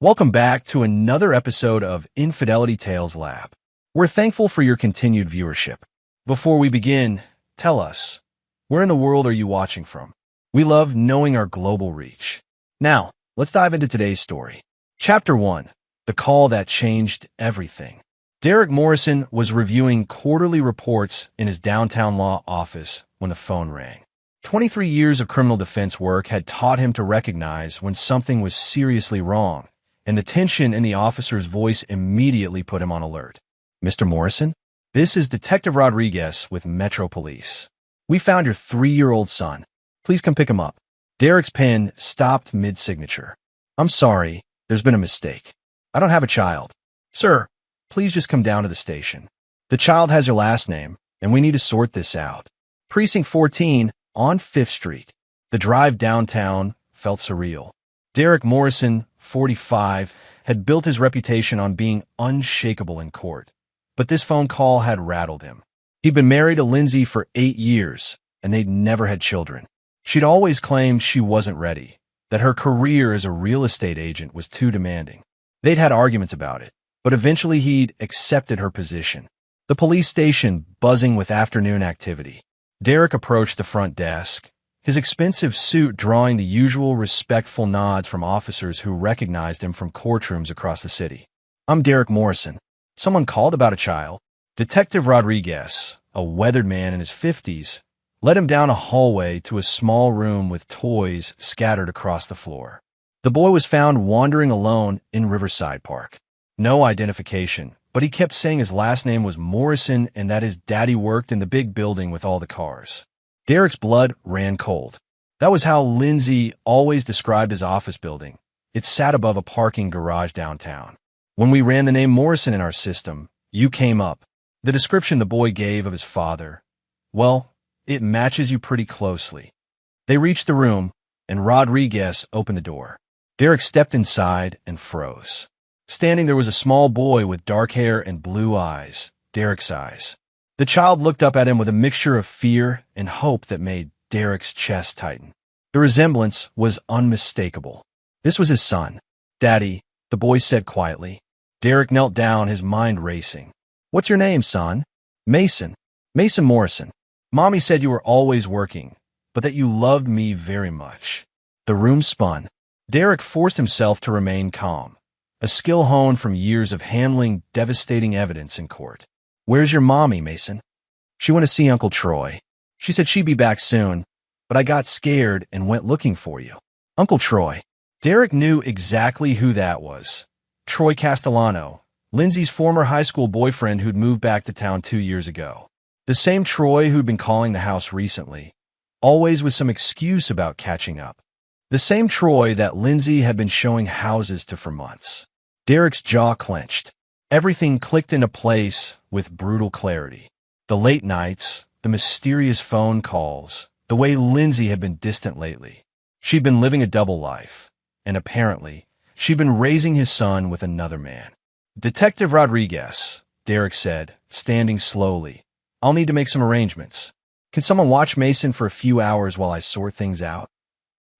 Welcome back to another episode of Infidelity Tales Lab. We're thankful for your continued viewership. Before we begin, tell us, where in the world are you watching from? We love knowing our global reach. Now, let's dive into today's story. Chapter 1. The Call That Changed Everything. Derek Morrison was reviewing quarterly reports in his downtown law office when the phone rang. 23 years of criminal defense work had taught him to recognize when something was seriously wrong, and the tension in the officer's voice immediately put him on alert. Mr. Morrison, this is Detective Rodriguez with Metro Police. We found your 3-year-old son. Please come pick him up. Derek's pen stopped mid-signature. I'm sorry, there's been a mistake. I don't have a child. Sir, please just come down to the station. The child has your last name, and we need to sort this out. Precinct 14 on 5th Street. The drive downtown felt surreal. Derek Morrison, 45, had built his reputation on being unshakable in court. But this phone call had rattled him. He'd been married to Lindsay for 8 years, and they'd never had children. She'd always claimed she wasn't ready, that her career as a real estate agent was too demanding. They'd had arguments about it, but eventually he'd accepted her position. The police station buzzing with afternoon activity. Derek approached the front desk, his expensive suit drawing the usual respectful nods from officers who recognized him from courtrooms across the city. I'm Derek Morrison. Someone called about a child. Detective Rodriguez, a weathered man in his 50s, led him down a hallway to a small room with toys scattered across the floor. The boy was found wandering alone in Riverside Park. No identification, but he kept saying his last name was Morrison and that his daddy worked in the big building with all the cars. Derek's blood ran cold. That was how Lindsay always described his office building. It sat above a parking garage downtown. When we ran the name Morrison in our system, you came up. The description the boy gave of his father, well, it matches you pretty closely. They reached the room, and Rodriguez opened the door. Derek stepped inside and froze. Standing there was a small boy with dark hair and blue eyes, Derek's eyes. The child looked up at him with a mixture of fear and hope that made Derek's chest tighten. The resemblance was unmistakable. This was his son. Daddy, the boy said quietly. Derek knelt down, his mind racing. What's your name, son? Mason. Mason Morrison. Mommy said you were always working, but that you loved me very much. The room spun. Derek forced himself to remain calm, a skill honed from years of handling devastating evidence in court. Where's your mommy, Mason? She went to see Uncle Troy. She said she'd be back soon, but I got scared and went looking for you. Uncle Troy. Derek knew exactly who that was. Troy Castellano, Lindsay's former high school boyfriend who'd moved back to town 2 years ago. The same Troy who'd been calling the house recently, always with some excuse about catching up. The same Troy that Lindsay had been showing houses to for months. Derek's jaw clenched. Everything clicked into place with brutal clarity. The late nights, the mysterious phone calls, the way Lindsay had been distant lately. She'd been living a double life, and apparently, she'd been raising his son with another man. Detective Rodriguez, Derek said, standing slowly. I'll need to make some arrangements. Can someone watch Mason for a few hours while I sort things out?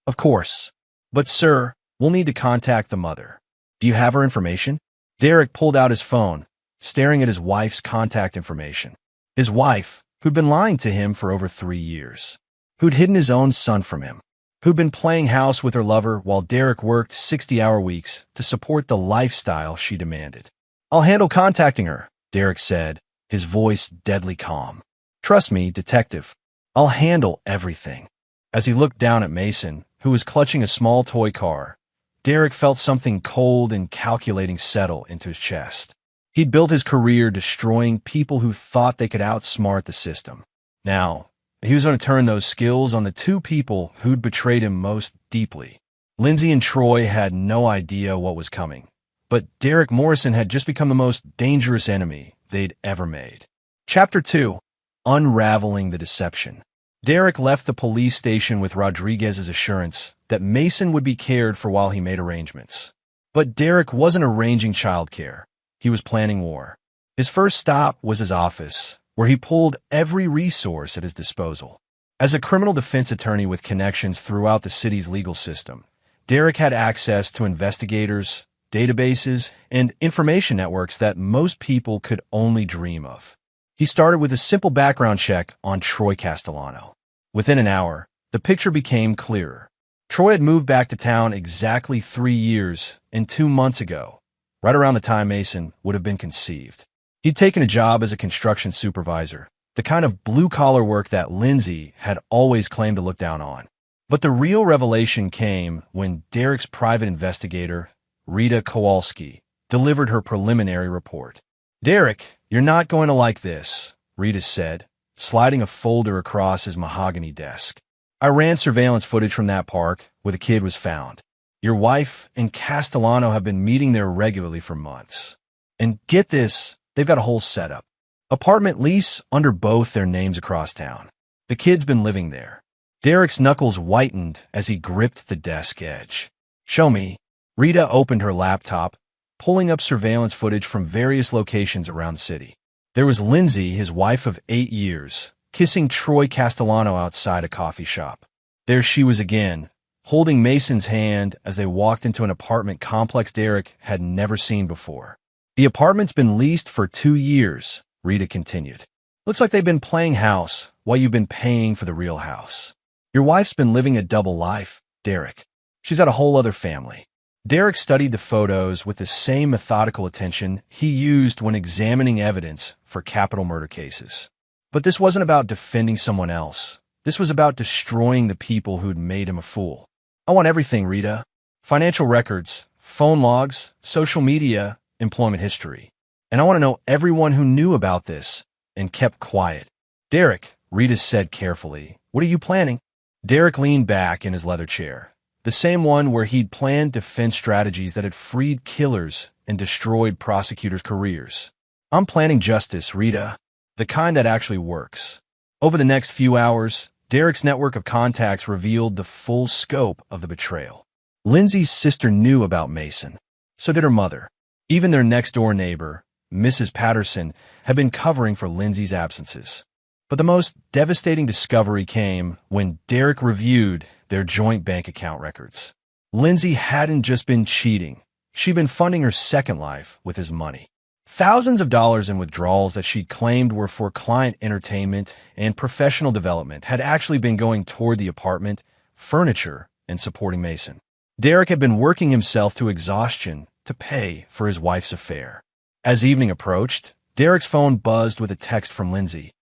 Of course. But sir, we'll need to contact the mother. Do you have her information? Derek pulled out his phone, staring at his wife's contact information. His wife, who'd been lying to him for over 3 years. Who'd hidden his own son from him. Who'd been playing house with her lover while Derek worked 60-hour weeks to support the lifestyle she demanded. I'll handle contacting her, Derek said, his voice deadly calm. Trust me, detective. I'll handle everything. As he looked down at Mason, who was clutching a small toy car, Derek felt something cold and calculating settle into his chest. He'd built his career destroying people who thought they could outsmart the system. Now, he was going to turn those skills on the two people who'd betrayed him most deeply. Lindsay and Troy had no idea what was coming, but Derek Morrison had just become the most dangerous enemy they'd ever made. Chapter 2. Unraveling the Deception. Derek left the police station with Rodriguez's assurance that Mason would be cared for while he made arrangements. But Derek wasn't arranging childcare. He was planning war. His first stop was his office, where he pulled every resource at his disposal. As a criminal defense attorney with connections throughout the city's legal system, Derek had access to investigators, databases, and information networks that most people could only dream of. He started with a simple background check on Troy Castellano. Within an hour, the picture became clearer. Troy had moved back to town exactly 3 years and 2 months ago, right around the time Mason would have been conceived. He'd taken a job as a construction supervisor, the kind of blue-collar work that Lindsay had always claimed to look down on. But the real revelation came when Derek's private investigator, Rita Kowalski, delivered her preliminary report. "Derek, you're not going to like this," Rita said, sliding a folder across his mahogany desk. "I ran surveillance footage from that park where the kid was found. Your wife and Castellano have been meeting there regularly for months. And get this, they've got a whole setup. Apartment lease under both their names across town. The kid's been living there." Derek's knuckles whitened as he gripped the desk edge. "Show me." Rita opened her laptop, pulling up surveillance footage from various locations around the city. There was Lindsay, his wife of 8 years, kissing Troy Castellano outside a coffee shop. There she was again, holding Mason's hand as they walked into an apartment complex Derek had never seen before. "The apartment's been leased for 2 years, Rita continued. "Looks like they've been playing house while you've been paying for the real house. Your wife's been living a double life, Derek. She's got a whole other family." Derek studied the photos with the same methodical attention he used when examining evidence for capital murder cases. But this wasn't about defending someone else. This was about destroying the people who'd made him a fool. "I want everything, Rita. Financial records, phone logs, social media, employment history. And I want to know everyone who knew about this and kept quiet." "Derek," Rita said carefully, "what are you planning?" Derek leaned back in his leather chair, the same one where he'd planned defense strategies that had freed killers and destroyed prosecutors' careers. "I'm planning justice, Rita, the kind that actually works." Over the next few hours, Derek's network of contacts revealed the full scope of the betrayal. Lindsay's sister knew about Mason. So did her mother. Even their next-door neighbor, Mrs. Patterson, had been covering for Lindsay's absences. But the most devastating discovery came when Derek reviewed their joint bank account records. Lindsay hadn't just been cheating. She'd been funding her second life with his money. Thousands of dollars in withdrawals that she'd claimed were for client entertainment and professional development had actually been going toward the apartment, furniture, and supporting Mason. Derek had been working himself to exhaustion to pay for his wife's affair. As evening approached, Derek's phone buzzed with a text from Lindsay.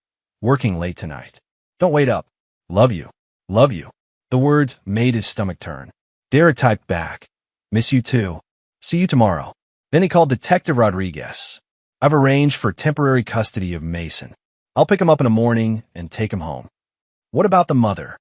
"Working late tonight. Don't wait up. Love you. Love you." The words made his stomach turn. Derek typed back, "Miss you too. See you tomorrow." Then he called Detective Rodriguez. "I've arranged for temporary custody of Mason. I'll pick him up in the morning and take him home." "What about the mother?"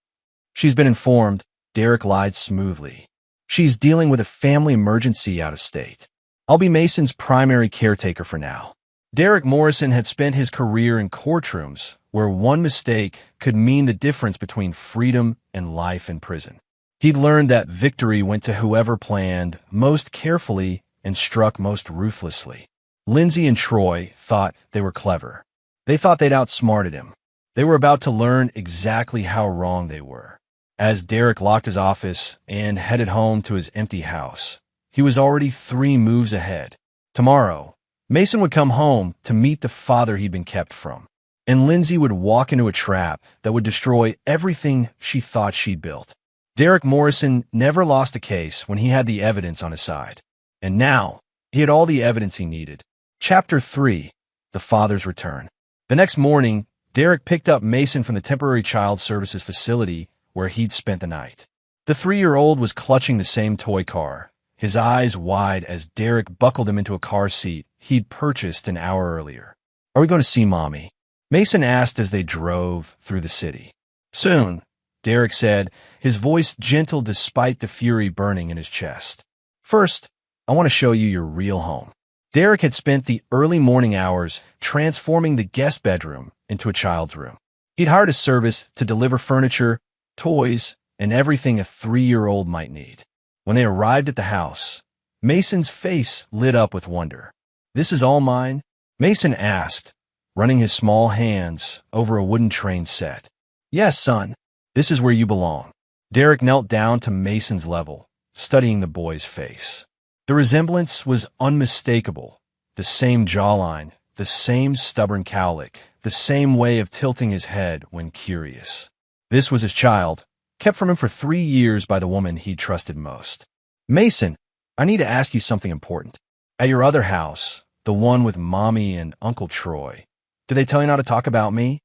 "She's been informed," Derek lied smoothly. "She's dealing with a family emergency out of state. I'll be Mason's primary caretaker for now." Derek Morrison had spent his career in courtrooms where one mistake could mean the difference between freedom and life in prison. He'd learned that victory went to whoever planned most carefully and struck most ruthlessly. Lindsay and Troy thought they were clever. They thought they'd outsmarted him. They were about to learn exactly how wrong they were. As Derek locked his office and headed home to his empty house, he was already 3 moves ahead. Tomorrow, Mason would come home to meet the father he'd been kept from, and Lindsay would walk into a trap that would destroy everything she thought she'd built. Derek Morrison never lost a case when he had the evidence on his side. And now, he had all the evidence he needed. Chapter 3, The Father's Return. The next morning, Derek picked up Mason from the temporary child services facility where he'd spent the night. The 3-year-old was clutching the same toy car, his eyes wide as Derek buckled him into a car seat he'd purchased an hour earlier. "Are we going to see Mommy?" Mason asked as they drove through the city. "Soon," Derek said, his voice gentle despite the fury burning in his chest. "First, I want to show you your real home." Derek had spent the early morning hours transforming the guest bedroom into a child's room. He'd hired a service to deliver furniture, toys, and everything a 3-year-old might need. When they arrived at the house, Mason's face lit up with wonder. "This is all mine?" Mason asked, running his small hands over a wooden train set. "Yes, son. This is where you belong." Derek knelt down to Mason's level, studying the boy's face. The resemblance was unmistakable. The same jawline, the same stubborn cowlick, the same way of tilting his head when curious. This was his child, kept from him for 3 years by the woman he trusted most. Mason, I need to ask you something important. At your other house, the one with Mommy and Uncle Troy, did they tell you not to talk about me?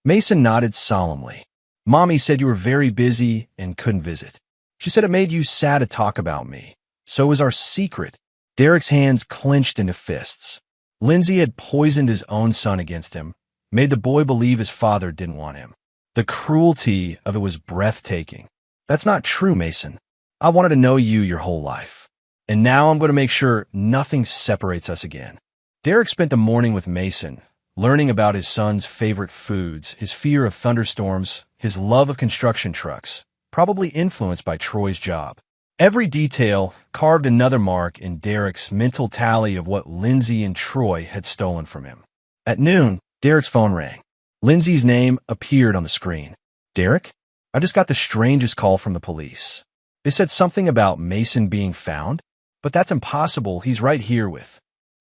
Mason nodded solemnly. Mommy said you were very busy and couldn't visit. She said it made you sad to talk about me. So was our secret. Derek's hands clenched into fists. Lindsay had poisoned his own son against him, made the boy believe his father didn't want him. The cruelty of it was breathtaking. That's not true, Mason. I wanted to know you your whole life. And now I'm going to make sure nothing separates us again. Derek spent the morning with Mason, learning about his son's favorite foods, his fear of thunderstorms, his love of construction trucks, probably influenced by Troy's job. Every detail carved another mark in Derek's mental tally of what Lindsay and Troy had stolen from him. At noon, Derek's phone rang. Lindsay's name appeared on the screen. Derek, I just got the strangest call from the police. They said something about Mason being found, but that's impossible. He's right here with.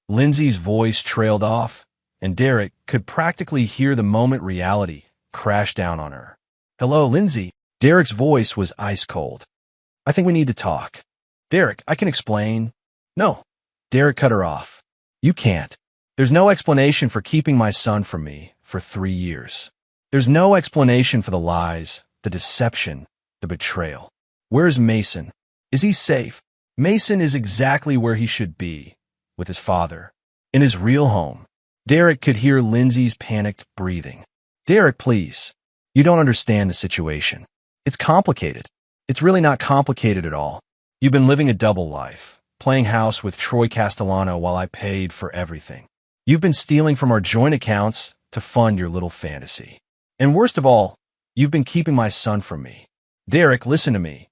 Lindsay's voice trailed off, and Derek could practically hear the moment reality crash down on her. Hello, Lindsay. Derek's voice was ice cold. I think we need to talk. Derek, I can explain. No. Derek cut her off. You can't. There's no explanation for keeping my son from me for 3 years. There's no explanation for the lies, the deception, the betrayal. Where's Mason? Is he safe? Mason is exactly where he should be, with his father, in his real home. Derek could hear Lindsay's panicked breathing. Derek, please. You don't understand the situation. It's complicated. It's really not complicated at all. You've been living a double life, playing house with Troy Castellano while I paid for everything. You've been stealing from our joint accounts to fund your little fantasy. And worst of all, you've been keeping my son from me. Derek, listen to me.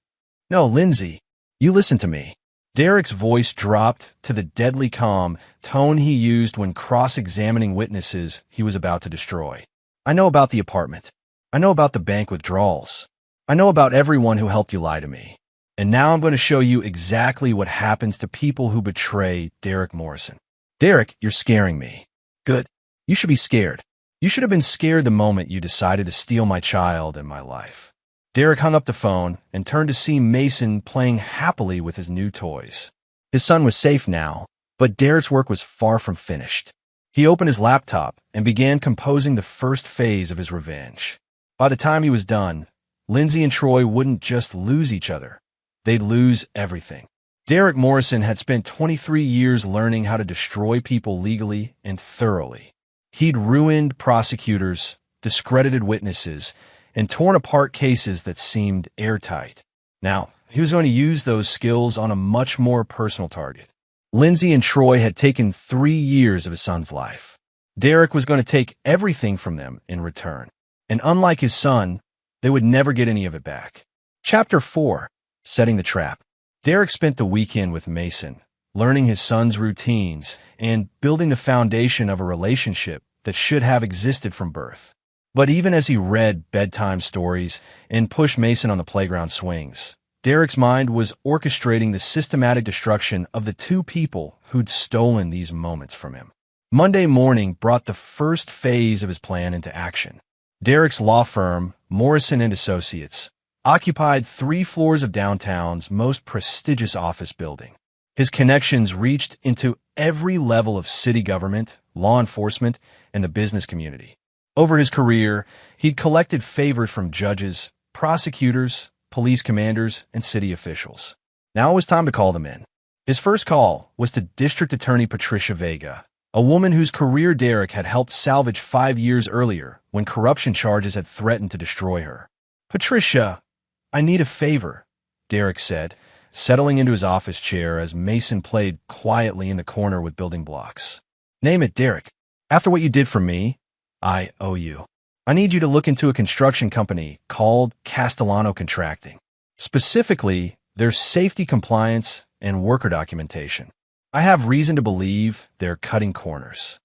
No, Lindsay, you listen to me. Derek's voice dropped to the deadly calm tone he used when cross-examining witnesses he was about to destroy. I know about the apartment. I know about the bank withdrawals. I know about everyone who helped you lie to me. And now I'm going to show you exactly what happens to people who betray Derek Morrison. Derek, you're scaring me. Good. You should be scared. You should have been scared the moment you decided to steal my child and my life. Derek hung up the phone and turned to see Mason playing happily with his new toys. His son was safe now, but Derek's work was far from finished. He opened his laptop and began composing the first phase of his revenge. By the time he was done, Lindsay and Troy wouldn't just lose each other. They'd lose everything. Derek Morrison had spent 23 years learning how to destroy people legally and thoroughly. He'd ruined prosecutors, discredited witnesses, and torn apart cases that seemed airtight. Now, he was going to use those skills on a much more personal target. Lindsay and Troy had taken 3 years of his son's life. Derek was going to take everything from them in return. And unlike his son, they would never get any of it back. Chapter 4. Setting the Trap. Derek spent the weekend with Mason, learning his son's routines and building the foundation of a relationship that should have existed from birth. But even as he read bedtime stories and pushed Mason on the playground swings, Derek's mind was orchestrating the systematic destruction of the two people who'd stolen these moments from him. Monday morning brought the first phase of his plan into action. Derek's law firm, Morrison & Associates, occupied 3 floors of downtown's most prestigious office building. His connections reached into every level of city government, law enforcement, and the business community. Over his career, he'd collected favors from judges, prosecutors, police commanders, and city officials. Now it was time to call them in. His first call was to District Attorney Patricia Vega, a woman whose career Derek had helped salvage 5 years earlier when corruption charges had threatened to destroy her. Patricia, I need a favor, Derek said, settling into his office chair as Mason played quietly in the corner with building blocks. Name it, Derek. After what you did for me, I owe you. I need you to look into a construction company called Castellano Contracting. Specifically, their safety compliance and worker documentation. I have reason to believe they're cutting corners.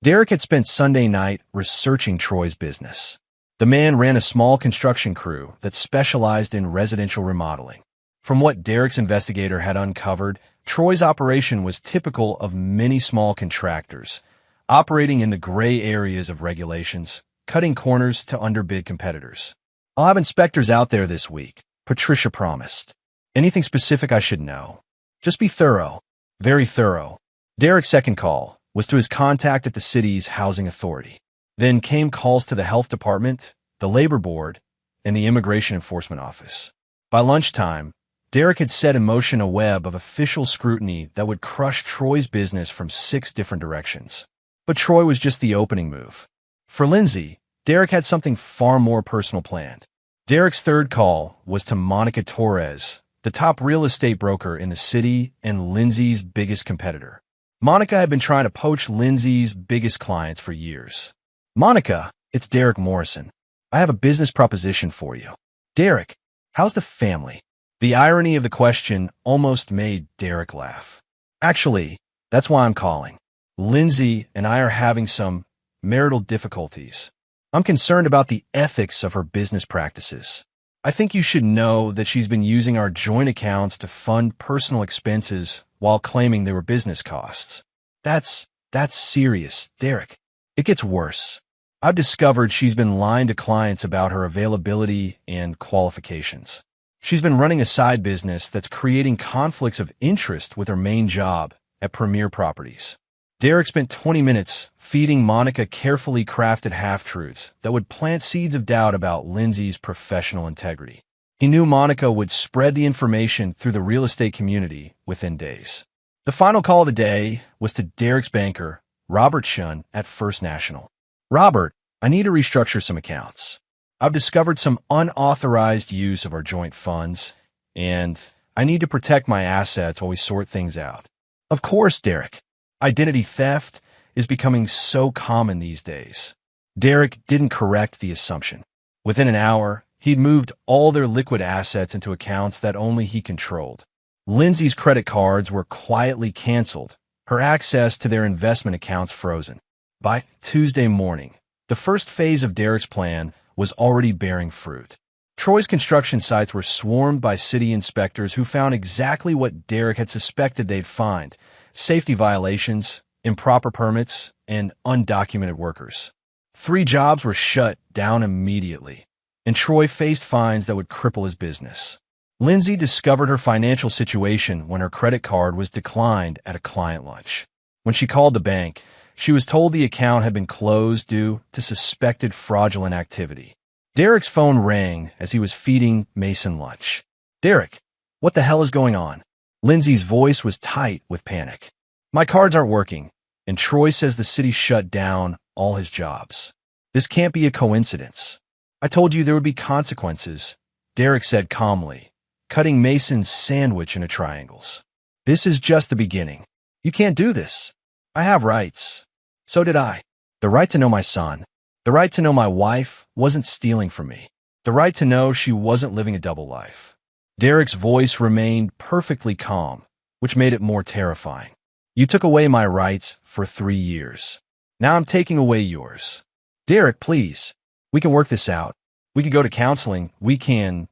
Derek had spent Sunday night researching Troy's business. The man ran a small construction crew that specialized in residential remodeling. From what Derek's investigator had uncovered, Troy's operation was typical of many small contractors, operating in the gray areas of regulations, cutting corners to underbid competitors. "I'll have inspectors out there this week," Patricia promised. "Anything specific I should know?" "Just be thorough." "Very thorough." Derek's second call was to his contact at the city's housing authority. Then came calls to the health department, the labor board, and the immigration enforcement office. By lunchtime, Derek had set in motion a web of official scrutiny that would crush Troy's business from 6 different directions. But Troy was just the opening move. For Lindsay, Derek had something far more personal planned. Derek's third call was to Monica Torres, the top real estate broker in the city and Lindsay's biggest competitor. Monica had been trying to poach Lindsay's biggest clients for years. "Monica, it's Derek Morrison. I have a business proposition for you." "Derek, how's the family?" The irony of the question almost made Derek laugh. "Actually, that's why I'm calling. Lindsay and I are having some marital difficulties. I'm concerned about the ethics of her business practices. I think you should know that she's been using our joint accounts to fund personal expenses while claiming they were business costs." That's serious, Derek. It gets worse. I've discovered she's been lying to clients about her availability and qualifications. She's been running a side business that's creating conflicts of interest with her main job at Premier Properties." Derek spent 20 minutes feeding Monica carefully crafted half-truths that would plant seeds of doubt about Lindsay's professional integrity. He knew Monica would spread the information through the real estate community within days. The final call of the day was to Derek's banker, Robert Shun, at First National. "Robert, I need to restructure some accounts. I've discovered some unauthorized use of our joint funds, and I need to protect my assets while we sort things out." "Of course, Derek. Identity theft is becoming so common these days." Derek didn't correct the assumption. Within an hour, he'd moved all their liquid assets into accounts that only he controlled. Lindsay's credit cards were quietly canceled, her access to their investment accounts frozen. By Tuesday morning, the first phase of Derek's plan was already bearing fruit. Troy's construction sites were swarmed by city inspectors who found exactly what Derek had suspected they'd find: safety violations, improper permits, and undocumented workers. 3 jobs were shut down immediately, and Troy faced fines that would cripple his business. Lindsay discovered her financial situation when her credit card was declined at a client lunch. When she called the bank, she was told the account had been closed due to suspected fraudulent activity. Derek's phone rang as he was feeding Mason lunch. "Derek, what the hell is going on?" Lindsay's voice was tight with panic. "My cards aren't working, and Troy says the city shut down all his jobs. This can't be a coincidence. I told you there would be consequences," Derek said calmly, cutting Mason's sandwich into triangles. "This is just the beginning. You can't do this. I have rights. So did I. The right to know my son. The right to know my wife wasn't stealing from me. The right to know she wasn't living a double life." Derek's voice remained perfectly calm, which made it more terrifying. "You took away my rights for 3 years. Now I'm taking away yours. Derek, please. We can work this out. We can go to counseling. We can—"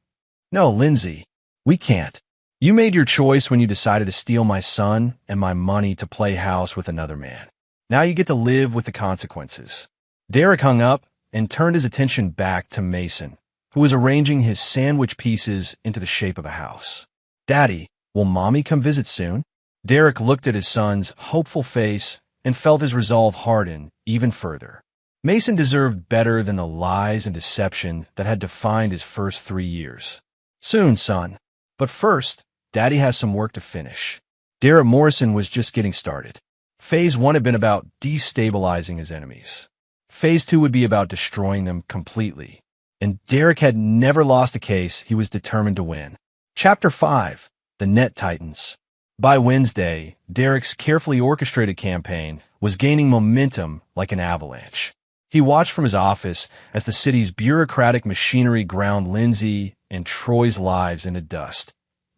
"No, Lindsay, we can't. You made your choice when you decided to steal my son and my money to play house with another man. Now you get to live with the consequences." Derek hung up and turned his attention back to Mason, who was arranging his sandwich pieces into the shape of a house. "Daddy, will Mommy come visit soon?" Derek looked at his son's hopeful face and felt his resolve harden even further. Mason deserved better than the lies and deception that had defined his first 3 years. "Soon, son. But first, Daddy has some work to finish." Derek Morrison was just getting started. Phase 1 had been about destabilizing his enemies. Phase 2 would be about destroying them completely. And Derek had never lost a case he was determined to win. Chapter 5: The Net Titans. By Wednesday, Derek's carefully orchestrated campaign was gaining momentum like an avalanche. He watched from his office as the city's bureaucratic machinery ground Lindsay and Troy's lives into dust.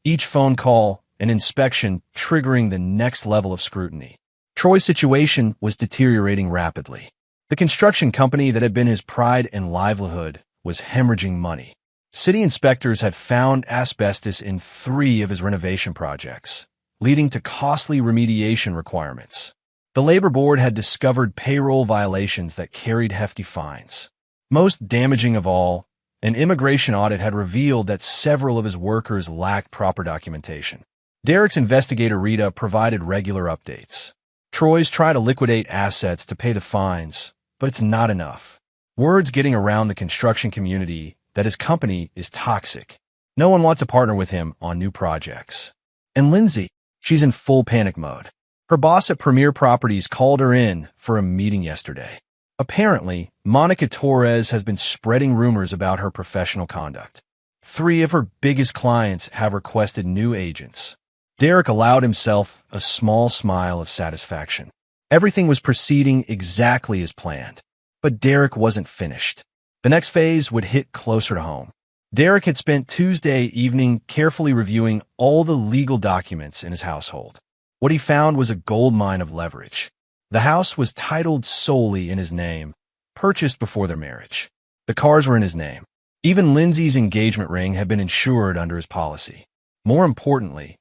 Each phone call, an inspection, triggering the next level of scrutiny. Troy's situation was deteriorating rapidly. The construction company that had been his pride and livelihood was hemorrhaging money. City inspectors had found asbestos in 3 of his renovation projects, leading to costly remediation requirements. The labor board had discovered payroll violations that carried hefty fines. Most damaging of all, an immigration audit had revealed that several of his workers lacked proper documentation. Derek's investigator Rita provided regular updates. Troy's trying to liquidate assets to pay the fines, but it's not enough. Word's getting around the construction community that his company is toxic. No one wants to partner with him on new projects. And Lindsay, she's in full panic mode. Her boss at Premier Properties called her in for a meeting yesterday. Apparently, Monica Torres has been spreading rumors about her professional conduct. 3 of her biggest clients have requested new agents. Derek allowed himself a small smile of satisfaction. Everything was proceeding exactly as planned. But Derek wasn't finished. The next phase would hit closer to home. Derek had spent Tuesday evening carefully reviewing all the legal documents in his household. What he found was a goldmine of leverage. The house was titled solely in his name, purchased before their marriage. The cars were in his name. Even Lindsay's engagement ring had been insured under his policy. More importantly,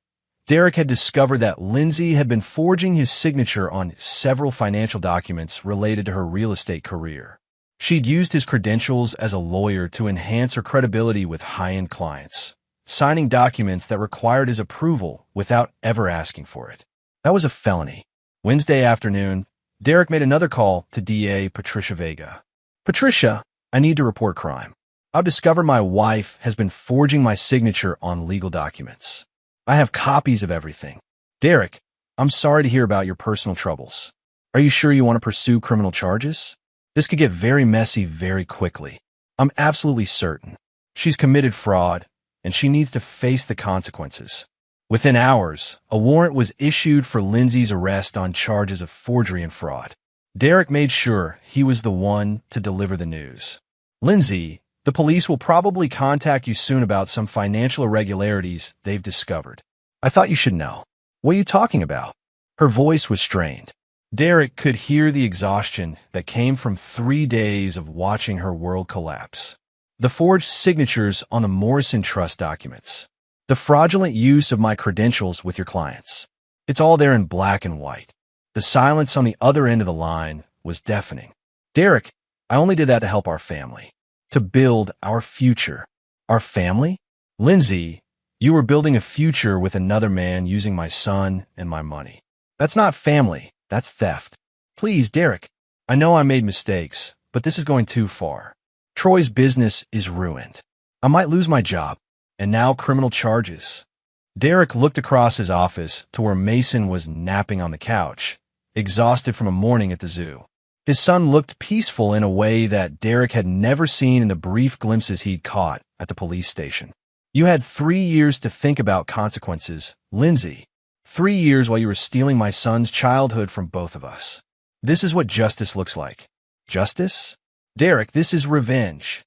Derek had discovered that Lindsay had been forging his signature on several financial documents related to her real estate career. She'd used his credentials as a lawyer to enhance her credibility with high-end clients, signing documents that required his approval without ever asking for it. That was a felony. Wednesday afternoon, Derek made another call to DA Patricia Vega. Patricia, I need to report crime. I've discovered my wife has been forging my signature on legal documents. I have copies of everything. Derek, I'm sorry to hear about your personal troubles. Are you sure you want to pursue criminal charges? This could get very messy very quickly. I'm absolutely certain. She's committed fraud, and she needs to face the consequences. Within hours, a warrant was issued for Lindsay's arrest on charges of forgery and fraud. Derek made sure he was the one to deliver the news. Lindsay, the police will probably contact you soon about some financial irregularities they've discovered. I thought you should know. What are you talking about? Her voice was strained. Derek could hear the exhaustion that came from 3 days of watching her world collapse. The forged signatures on the Morrison Trust documents. The fraudulent use of my credentials with your clients. It's all there in black and white. The silence on the other end of the line was deafening. Derek, I only did that to help our family. To build our future. Our family? Lindsay, you were building a future with another man using my son and my money. That's not family. That's theft. Please, Derek, I know I made mistakes, but this is going too far. Troy's business is ruined. I might lose my job. And now criminal charges. Derek looked across his office to where Mason was napping on the couch, exhausted from a morning at the zoo. His son looked peaceful in a way that Derek had never seen in the brief glimpses he'd caught at the police station. You had 3 years to think about consequences, Lindsay. 3 years while you were stealing my son's childhood from both of us. This is what justice looks like. Justice? Derek, this is revenge.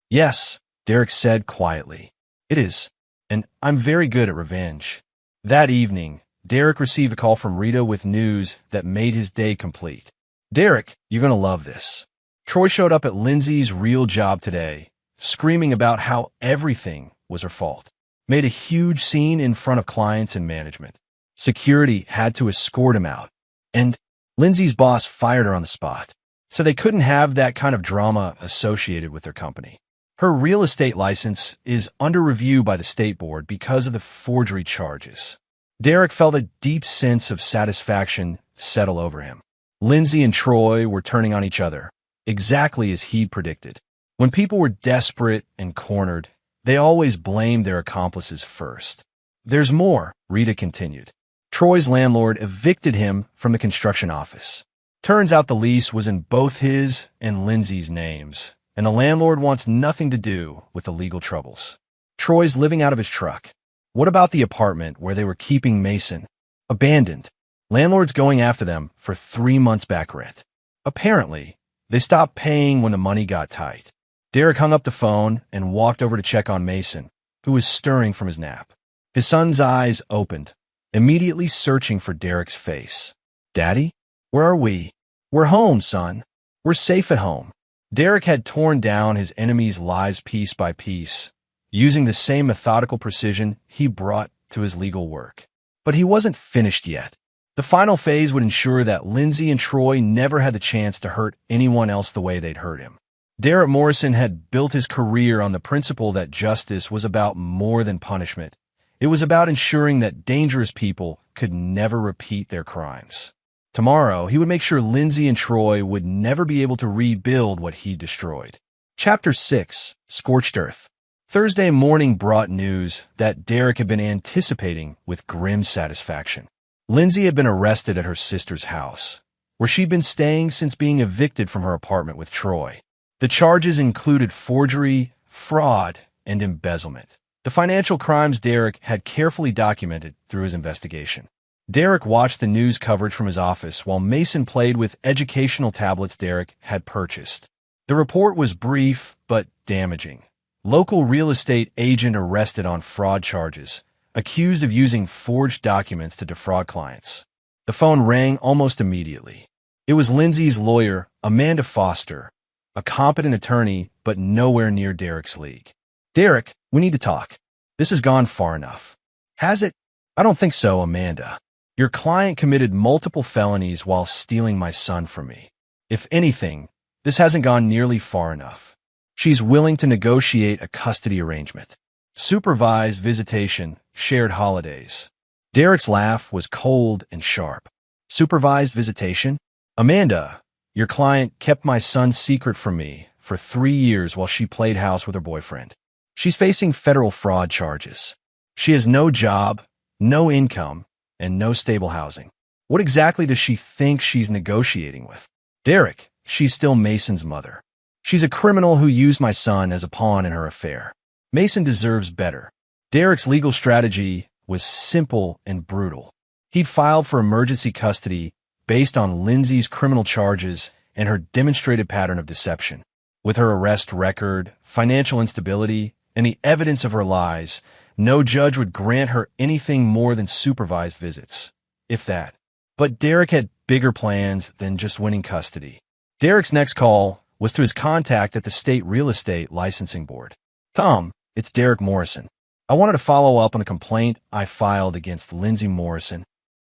Yes, Derek said quietly. It is, and I'm very good at revenge. That evening, Derek received a call from Rita with news that made his day complete. Derek, you're going to love this. Troy showed up at Lindsay's real job today, screaming about how everything was her fault. Made a huge scene in front of clients and management. Security had to escort him out. And Lindsay's boss fired her on the spot. So they couldn't have that kind of drama associated with their company. Her real estate license is under review by the state board because of the forgery charges. Derek felt a deep sense of satisfaction settle over him. Lindsay and Troy were turning on each other, exactly as he'd predicted. When people were desperate and cornered, they always blamed their accomplices first. There's more, Rita continued. Troy's landlord evicted him from the construction office. Turns out the lease was in both his and Lindsay's names, and the landlord wants nothing to do with the legal troubles. Troy's living out of his truck. What about the apartment where they were keeping Mason? Abandoned. Landlord's going after them for 3 months back rent. Apparently, they stopped paying when the money got tight. Derek hung up the phone and walked over to check on Mason, who was stirring from his nap. His son's eyes opened, immediately searching for Derek's face. Daddy? Where are we? We're home, son. We're safe at home. Derek had torn down his enemies' lives piece by piece, using the same methodical precision he brought to his legal work. But he wasn't finished yet. The final phase would ensure that Lindsay and Troy never had the chance to hurt anyone else the way they'd hurt him. Derek Morrison had built his career on the principle that justice was about more than punishment. It was about ensuring that dangerous people could never repeat their crimes. Tomorrow, he would make sure Lindsay and Troy would never be able to rebuild what he destroyed. Chapter 6: Scorched Earth. Thursday morning brought news that Derek had been anticipating with grim satisfaction. Lindsay had been arrested at her sister's house, where she'd been staying since being evicted from her apartment with Troy. The charges included forgery, fraud, and embezzlement, the financial crimes Derek had carefully documented through his investigation. Derek watched the news coverage from his office while Mason played with educational tablets Derek had purchased. The report was brief but damaging. Local real estate agent arrested on fraud charges, accused of using forged documents to defraud clients. The phone rang almost immediately. It was Lindsay's lawyer, Amanda Foster, a competent attorney, but nowhere near Derek's league. "Derek, we need to talk. This has gone far enough." "Has it?" "I don't think so, Amanda. Your client committed multiple felonies while stealing my son from me. If anything, this hasn't gone nearly far enough. She's willing to negotiate a custody arrangement. Supervised visitation, shared holidays." Derek's laugh was cold and sharp. "Supervised visitation? Amanda, your client kept my son's secret from me for 3 years while she played house with her boyfriend. She's facing federal fraud charges. She has no job, no income, and no stable housing. What exactly does she think she's negotiating with?" "Derek, she's still Mason's mother. She's a criminal who used my son as a pawn in her affair. Mason deserves better." Derek's legal strategy was simple and brutal. He'd filed for emergency custody based on Lindsay's criminal charges and her demonstrated pattern of deception. With her arrest record, financial instability, and the evidence of her lies, no judge would grant her anything more than supervised visits, if that. But Derek had bigger plans than just winning custody. Derek's next call was to his contact at the State Real Estate Licensing Board. "Tom, it's Derek Morrison. I wanted to follow up on the complaint I filed against Lindsay Morrison."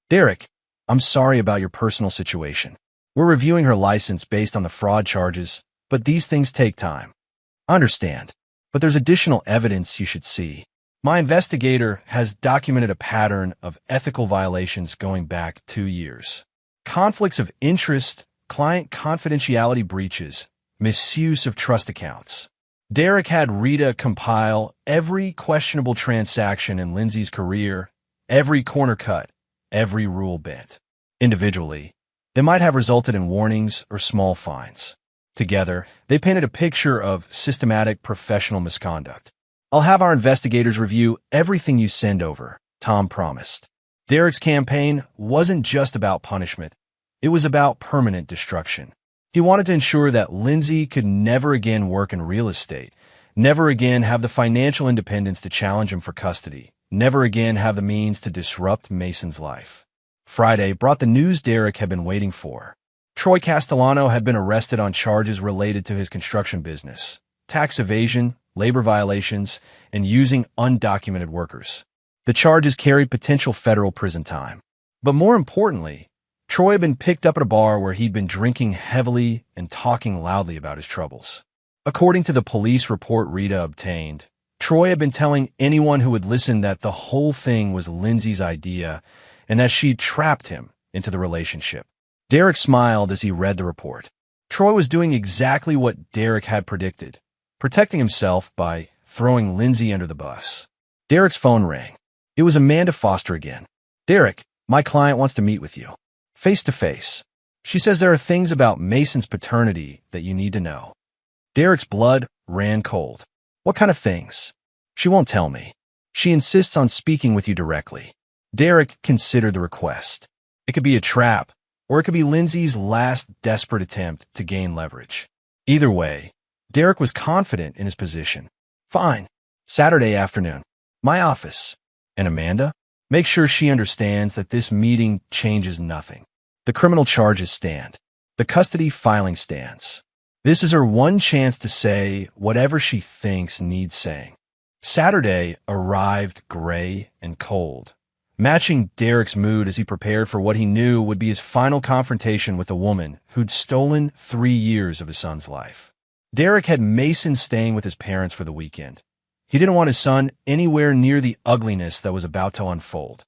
"Derek, I'm sorry about your personal situation. We're reviewing her license based on the fraud charges, but these things take time." "I understand, but there's additional evidence you should see. My investigator has documented a pattern of ethical violations going back 2 years. Conflicts of interest, client confidentiality breaches, misuse of trust accounts." Derek had Rita compile every questionable transaction in Lindsay's career, every corner cut, every rule bent. Individually, they might have resulted in warnings or small fines. Together, they painted a picture of systematic professional misconduct. "I'll have our investigators review everything you send over," Tom promised. Derek's campaign wasn't just about punishment. It was about permanent destruction. He wanted to ensure that Lindsay could never again work in real estate, never again have the financial independence to challenge him for custody, never again have the means to disrupt Mason's life. Friday brought the news Derek had been waiting for. Troy Castellano had been arrested on charges related to his construction business, tax evasion, labor violations, and using undocumented workers. The charges carried potential federal prison time. But more importantly, Troy had been picked up at a bar where he'd been drinking heavily and talking loudly about his troubles. According to the police report Rita obtained, Troy had been telling anyone who would listen that the whole thing was Lindsay's idea and that she'd trapped him into the relationship. Derek smiled as he read the report. Troy was doing exactly what Derek had predicted, protecting himself by throwing Lindsay under the bus. Derek's phone rang. It was Amanda Foster again. "Derek, my client wants to meet with you. Face to face. She says there are things about Mason's paternity that you need to know." Derek's blood ran cold. "What kind of things?" "She won't tell me. She insists on speaking with you directly." Derek considered the request. It could be a trap, or it could be Lindsay's last desperate attempt to gain leverage. Either way, Derek was confident in his position. "Fine. Saturday afternoon. My office." "And Amanda? Make sure she understands that this meeting changes nothing. The criminal charges stand. The custody filing stands. This is her one chance to say whatever she thinks needs saying." Saturday arrived gray and cold, matching Derek's mood as he prepared for what he knew would be his final confrontation with a woman who'd stolen 3 years of his son's life. Derek had Mason staying with his parents for the weekend. He didn't want his son anywhere near the ugliness that was about to unfold.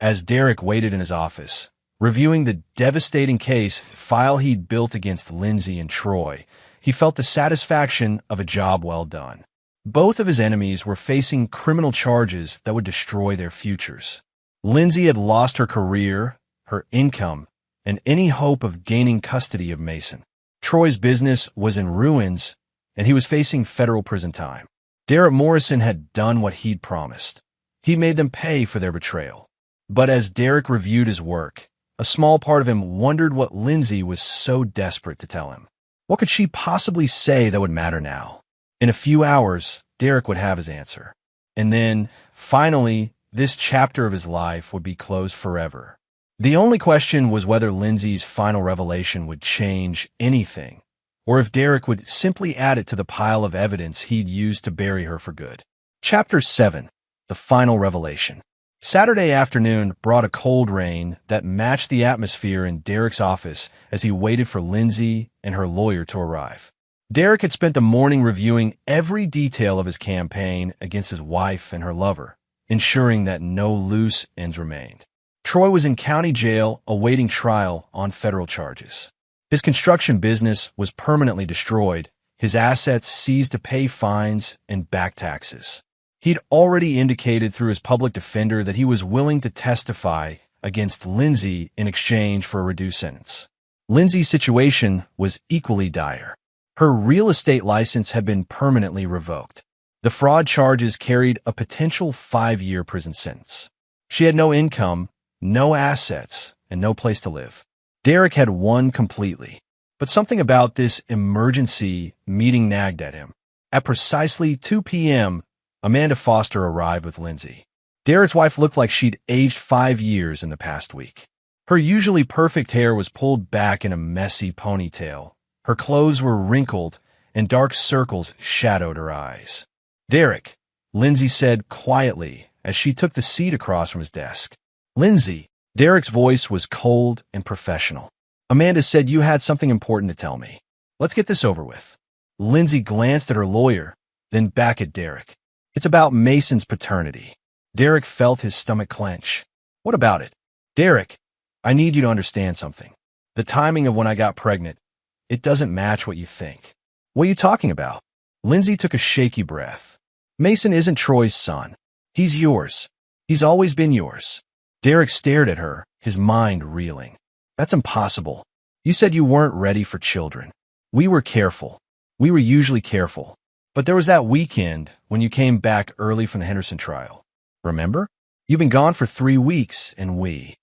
As Derek waited in his office, reviewing the devastating case file he'd built against Lindsay and Troy, he felt the satisfaction of a job well done. Both of his enemies were facing criminal charges that would destroy their futures. Lindsay had lost her career, her income, and any hope of gaining custody of Mason. Troy's business was in ruins, and he was facing federal prison time. Derek Morrison had done what he'd promised. He made them pay for their betrayal. But as Derek reviewed his work, a small part of him wondered what Lindsay was so desperate to tell him. What could she possibly say that would matter now? In a few hours, Derek would have his answer. And then, finally, this chapter of his life would be closed forever. The only question was whether Lindsay's final revelation would change anything, or if Derek would simply add it to the pile of evidence he'd used to bury her for good. Chapter 7. The Final Revelation. Saturday afternoon brought a cold rain that matched the atmosphere in Derek's office as he waited for Lindsay and her lawyer to arrive. Derek had spent the morning reviewing every detail of his campaign against his wife and her lover, ensuring that no loose ends remained. Troy was in county jail awaiting trial on federal charges. His construction business was permanently destroyed, his assets seized to pay fines and back taxes. He'd already indicated through his public defender that he was willing to testify against Lindsay in exchange for a reduced sentence. Lindsay's situation was equally dire. Her real estate license had been permanently revoked. The fraud charges carried a potential 5-year prison sentence. She had no income, no assets, and no place to live. Derek had won completely, but something about this emergency meeting nagged at him. At precisely 2 p.m., Amanda Foster arrived with Lindsay. Derek's wife looked like she'd aged 5 years in the past week. Her usually perfect hair was pulled back in a messy ponytail. Her clothes were wrinkled, and dark circles shadowed her eyes. "Derek," Lindsay said quietly as she took the seat across from his desk. "Lindsay." Derek's voice was cold and professional. "Amanda said you had something important to tell me. Let's get this over with." Lindsay glanced at her lawyer, then back at Derek. "It's about Mason's paternity." Derek felt his stomach clench. "What about it?" "Derek, I need you to understand something. The timing of when I got pregnant, it doesn't match what you think." "What are you talking about?" Lindsay took a shaky breath. "Mason isn't Troy's son. He's yours. He's always been yours." Derek stared at her, his mind reeling. "That's impossible. You said you weren't ready for children. We were careful. We were usually careful. But there was that weekend when you came back early from the Henderson trial. Remember? You've been gone for 3 weeks, and we—"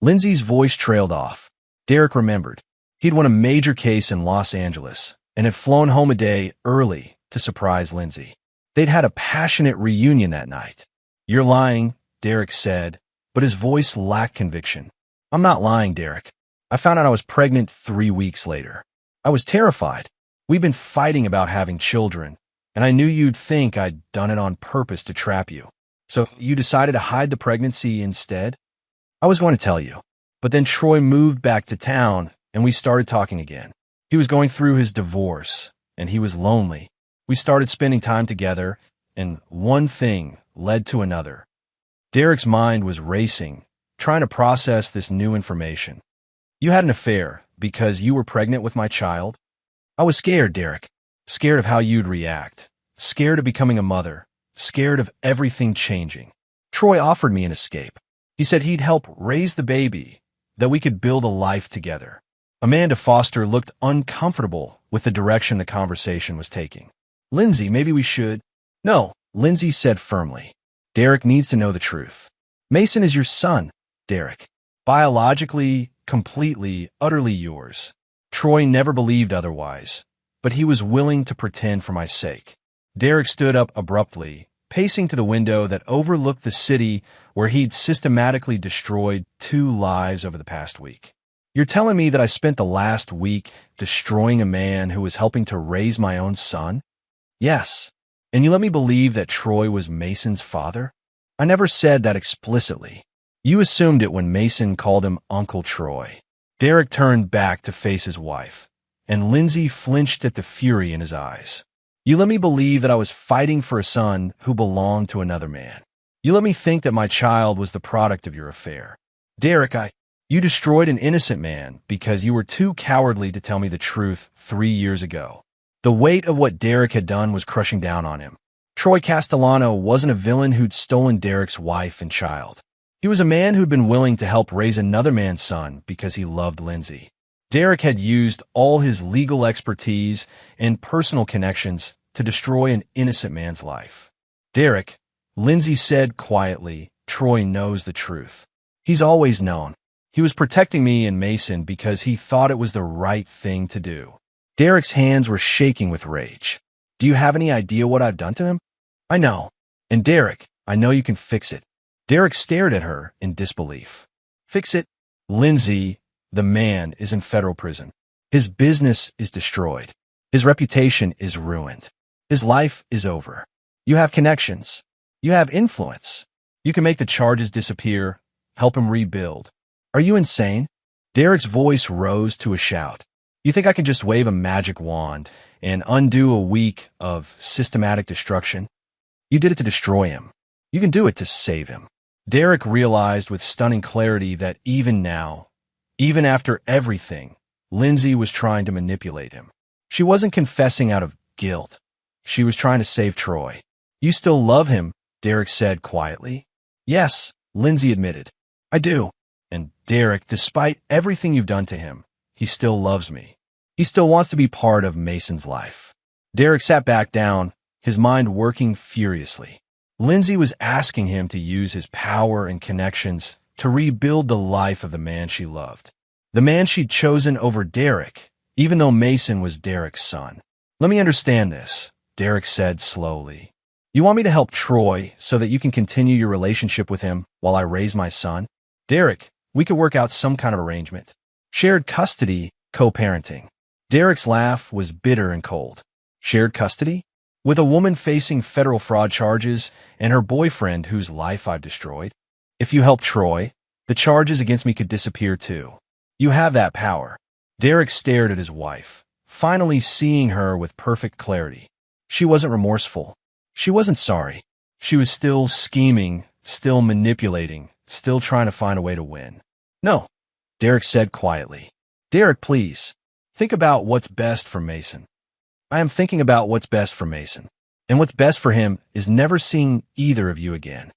Lindsay's voice trailed off. Derek remembered. He'd won a major case in Los Angeles and had flown home a day early to surprise Lindsay. They'd had a passionate reunion that night. "You're lying," Derek said, but his voice lacked conviction. "I'm not lying, Derek. I found out I was pregnant 3 weeks later. I was terrified. We've been fighting about having children, and I knew you'd think I'd done it on purpose to trap you. So you decided to hide the pregnancy instead? I was going to tell you, but then Troy moved back to town, and we started talking again. He was going through his divorce, and he was lonely. We started spending time together, and one thing led to another." Derek's mind was racing, trying to process this new information. "You had an affair because you were pregnant with my child?" "I was scared, Derek. Scared of how you'd react. Scared of becoming a mother. Scared of everything changing. Troy offered me an escape. He said he'd help raise the baby, that we could build a life together." Amanda Foster looked uncomfortable with the direction the conversation was taking. "Lindsay, maybe we should—" "No," Lindsay said firmly. "Derek needs to know the truth. Mason is your son, Derek. Biologically, completely, utterly yours. Troy never believed otherwise, but he was willing to pretend for my sake." Derek stood up abruptly, pacing to the window that overlooked the city where he'd systematically destroyed 2 lives over the past week. "You're telling me that I spent the last week destroying a man who was helping to raise my own son?" "Yes. And you let me believe that Troy was Mason's father? I never said that explicitly. You assumed it when Mason called him Uncle Troy. Derek turned back to face his wife, and Lindsay flinched at the fury in his eyes. You let me believe that I was fighting for a son who belonged to another man. You let me think that my child was the product of your affair. Derek, you destroyed an innocent man because you were too cowardly to tell me the truth 3 years ago. The weight of what Derek had done was crushing down on him. Troy Castellano wasn't a villain who'd stolen Derek's wife and child. He was a man who'd been willing to help raise another man's son because he loved Lindsay. Derek had used all his legal expertise and personal connections to destroy an innocent man's life. Derek, Lindsay said quietly, Troy knows the truth. He's always known. He was protecting me and Mason because he thought it was the right thing to do. Derek's hands were shaking with rage. Do you have any idea what I've done to him? I know. And Derek, I know you can fix it. Derek stared at her in disbelief. Fix it? Lindsay, the man, is in federal prison. His business is destroyed. His reputation is ruined. His life is over. You have connections. You have influence. You can make the charges disappear, help him rebuild. Are you insane? Derek's voice rose to a shout. You think I can just wave a magic wand and undo a week of systematic destruction? You did it to destroy him. You can do it to save him. Derek realized with stunning clarity that even now, even after everything, Lindsay was trying to manipulate him. She wasn't confessing out of guilt. She was trying to save Troy. You still love him, Derek said quietly. Yes, Lindsay admitted. I do. And Derek, despite everything you've done to him, he still loves me. He still wants to be part of Mason's life. Derek sat back down, his mind working furiously. Lindsay was asking him to use his power and connections to rebuild the life of the man she loved. The man she'd chosen over Derek, even though Mason was Derek's son. Let me understand this, Derek said slowly. You want me to help Troy so that you can continue your relationship with him while I raise my son? Derek, we could work out some kind of arrangement. Shared custody, co-parenting. Derek's laugh was bitter and cold. Shared custody? With a woman facing federal fraud charges and her boyfriend whose life I've destroyed? If you help Troy, the charges against me could disappear too. You have that power. Derek stared at his wife, finally seeing her with perfect clarity. She wasn't remorseful. She wasn't sorry. She was still scheming, still manipulating, still trying to find a way to win. No, Derek said quietly. Derek, please. Think about what's best for Mason. I am thinking about what's best for Mason. And what's best for him is never seeing either of you again.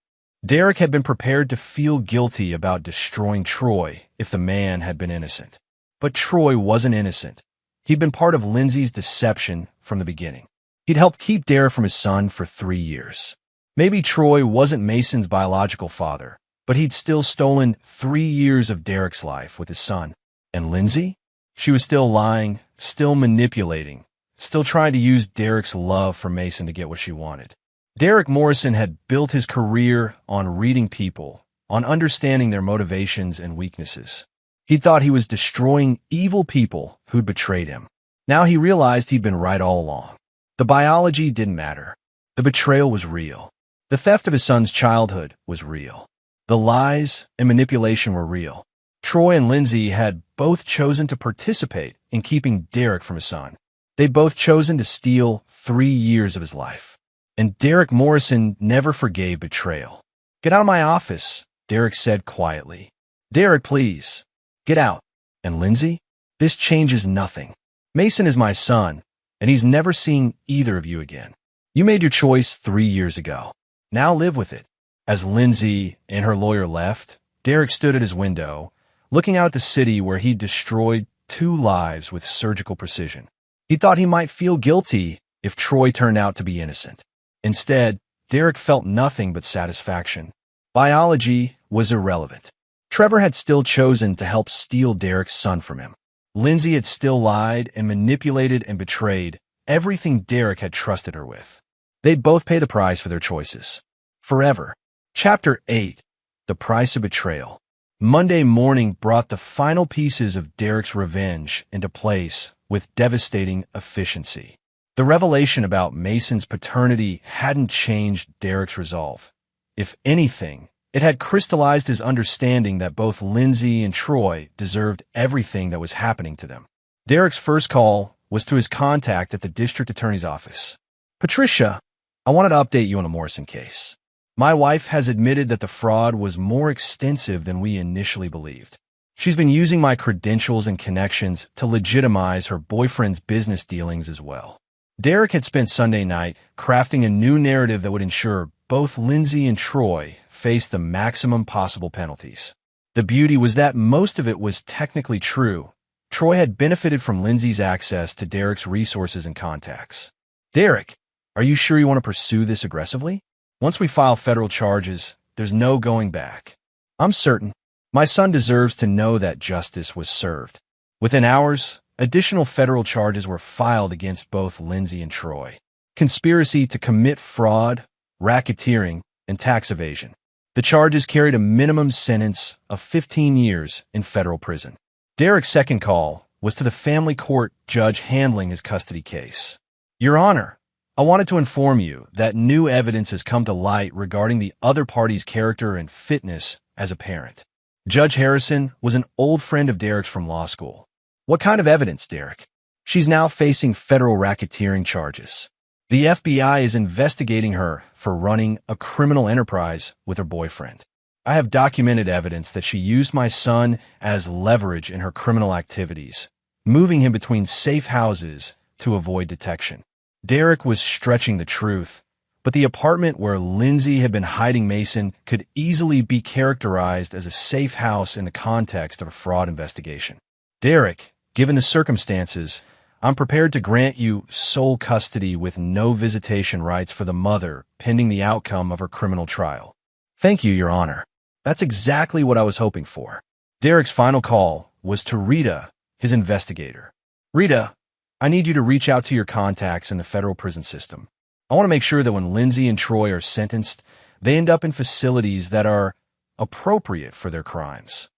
Derek had been prepared to feel guilty about destroying Troy if the man had been innocent. But Troy wasn't innocent. He'd been part of Lindsay's deception from the beginning. He'd helped keep Derek from his son for 3 years. Maybe Troy wasn't Mason's biological father, but he'd still stolen 3 years of Derek's life with his son. And Lindsay? She was still lying, still manipulating, still trying to use Derek's love for Mason to get what she wanted. Derek Morrison had built his career on reading people, on understanding their motivations and weaknesses. He thought he was destroying evil people who'd betrayed him. Now he realized he'd been right all along. The biology didn't matter. The betrayal was real. The theft of his son's childhood was real. The lies and manipulation were real. Troy and Lindsay had both chosen to participate in keeping Derek from his son. They'd both chosen to steal 3 years of his life. And Derek Morrison never forgave betrayal. Get out of my office, Derek said quietly. Derek, please. Get out. And Lindsay? This changes nothing. Mason is my son, and he's never seeing either of you again. You made your choice 3 years ago. Now live with it. As Lindsay and her lawyer left, Derek stood at his window, looking out at the city where he'd destroyed 2 lives with surgical precision. He thought he might feel guilty if Troy turned out to be innocent. Instead, Derek felt nothing but satisfaction. Biology was irrelevant. Trevor had still chosen to help steal Derek's son from him. Lindsay had still lied and manipulated and betrayed everything Derek had trusted her with. They'd both pay the price for their choices. Forever. Chapter 8. The Price of Betrayal. Monday morning brought the final pieces of Derek's revenge into place with devastating efficiency. The revelation about Mason's paternity hadn't changed Derek's resolve. If anything, it had crystallized his understanding that both Lindsay and Troy deserved everything that was happening to them. Derek's first call was to his contact at the district attorney's office. "Patricia, I wanted to update you on the Morrison case. My wife has admitted that the fraud was more extensive than we initially believed. She's been using my credentials and connections to legitimize her boyfriend's business dealings as well." Derek had spent Sunday night crafting a new narrative that would ensure both Lindsay and Troy faced the maximum possible penalties. The beauty was that most of it was technically true. Troy had benefited from Lindsay's access to Derek's resources and contacts. "Derek, are you sure you want to pursue this aggressively? Once we file federal charges, there's no going back." "I'm certain. My son deserves to know that justice was served." Within hours, additional federal charges were filed against both Lindsay and Troy. Conspiracy to commit fraud, racketeering, and tax evasion. The charges carried a minimum sentence of 15 years in federal prison. Derek's second call was to the family court judge handling his custody case. "Your Honor, I wanted to inform you that new evidence has come to light regarding the other party's character and fitness as a parent." Judge Harrison was an old friend of Derek's from law school. "What kind of evidence, Derek?" "She's now facing federal racketeering charges. The FBI is investigating her for running a criminal enterprise with her boyfriend. I have documented evidence that she used my son as leverage in her criminal activities, moving him between safe houses to avoid detection." Derek was stretching the truth, but the apartment where Lindsay had been hiding Mason could easily be characterized as a safe house in the context of a fraud investigation. "Derek, given the circumstances, I'm prepared to grant you sole custody with no visitation rights for the mother pending the outcome of her criminal trial." "Thank you, Your Honor. That's exactly what I was hoping for." Derek's final call was to Rita, his investigator. "Rita, I need you to reach out to your contacts in the federal prison system. I want to make sure that when Lindsay and Troy are sentenced, they end up in facilities that are appropriate for their crimes."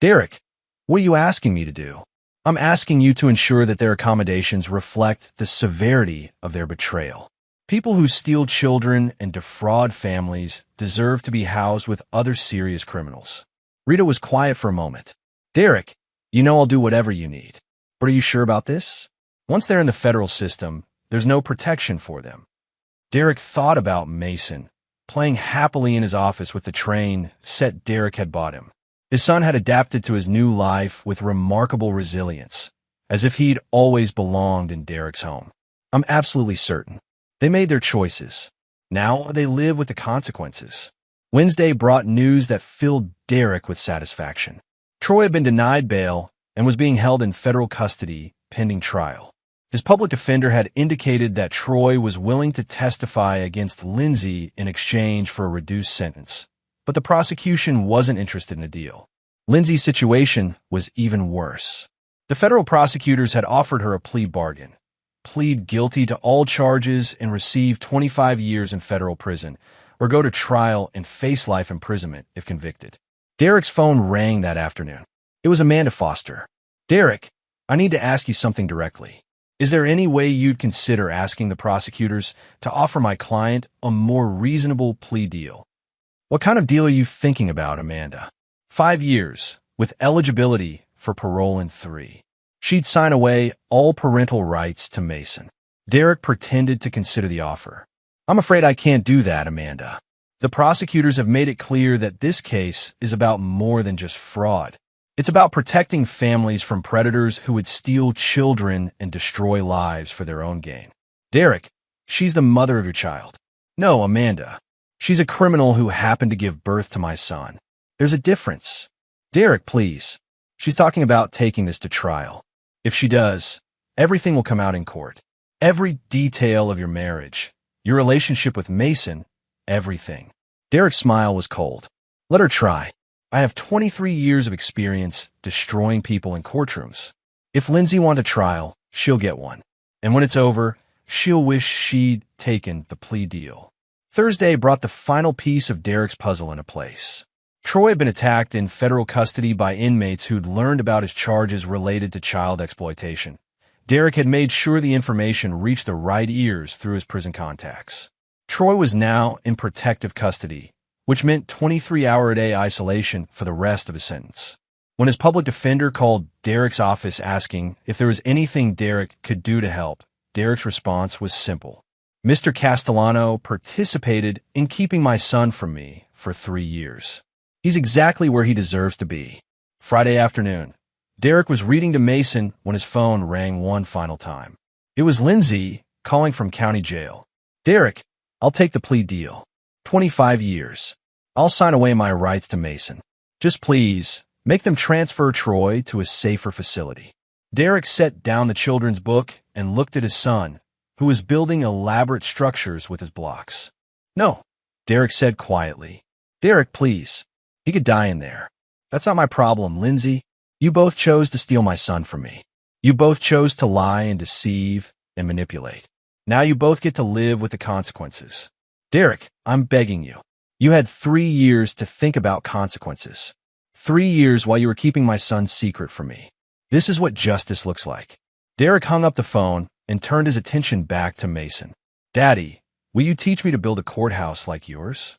"Derek, what are you asking me to do?" "I'm asking you to ensure that their accommodations reflect the severity of their betrayal. People who steal children and defraud families deserve to be housed with other serious criminals." Rita was quiet for a moment. "Derek, you know I'll do whatever you need. But are you sure about this? Once they're in the federal system, there's no protection for them." Derek thought about Mason, playing happily in his office with the train set Derek had bought him. His son had adapted to his new life with remarkable resilience, as if he'd always belonged in Derek's home. "I'm absolutely certain. They made their choices. Now they live with the consequences." Wednesday brought news that filled Derek with satisfaction. Troy had been denied bail and was being held in federal custody pending trial. His public defender had indicated that Troy was willing to testify against Lindsay in exchange for a reduced sentence, but the prosecution wasn't interested in a deal. Lindsay's situation was even worse. The federal prosecutors had offered her a plea bargain: plead guilty to all charges and receive 25 years in federal prison, or go to trial and face life imprisonment if convicted. Derek's phone rang that afternoon. It was Amanda Foster. "Derek, I need to ask you something directly. Is there any way you'd consider asking the prosecutors to offer my client a more reasonable plea deal?" "What kind of deal are you thinking about, Amanda?" 5 years, with eligibility for parole in 3. She'd sign away all parental rights to Mason. Derek pretended to consider the offer. "I'm afraid I can't do that, Amanda. The prosecutors have made it clear that this case is about more than just fraud. It's about protecting families from predators who would steal children and destroy lives for their own gain." "Derek, she's the mother of your child." "No, Amanda. She's a criminal who happened to give birth to my son. There's a difference." "Derek, please. She's talking about taking this to trial. If she does, everything will come out in court. Every detail of your marriage, your relationship with Mason, everything." Derek's smile was cold. "Let her try. I have 23 years of experience destroying people in courtrooms. If Lindsay wants a trial, she'll get one. And when it's over, she'll wish she'd taken the plea deal." Thursday brought the final piece of Derek's puzzle into place. Troy had been attacked in federal custody by inmates who'd learned about his charges related to child exploitation. Derek had made sure the information reached the right ears through his prison contacts. Troy was now in protective custody, which meant 23-hour-a-day isolation for the rest of his sentence. When his public defender called Derek's office asking if there was anything Derek could do to help, Derek's response was simple. Mr. Castellano participated in keeping my son from me for 3 years. He's exactly where he deserves to be. Friday afternoon, Derek was reading to Mason when his phone rang one final time. It was Lindsay calling from county jail. Derek, I'll take the plea deal. 25 years. I'll sign away my rights to Mason. Just please, make them transfer Troy to a safer facility. Derek set down the children's book and looked at his son, who was building elaborate structures with his blocks. No, Derek said quietly. Derek, please. He could die in there. That's not my problem, Lindsay. You both chose to steal my son from me. You both chose to lie and deceive and manipulate. Now you both get to live with the consequences. Derek, I'm begging you. You had 3 years to think about consequences. 3 years while you were keeping my son's secret from me. This is what justice looks like. Derek hung up the phone and turned his attention back to Mason. Daddy, will you teach me to build a courthouse like yours?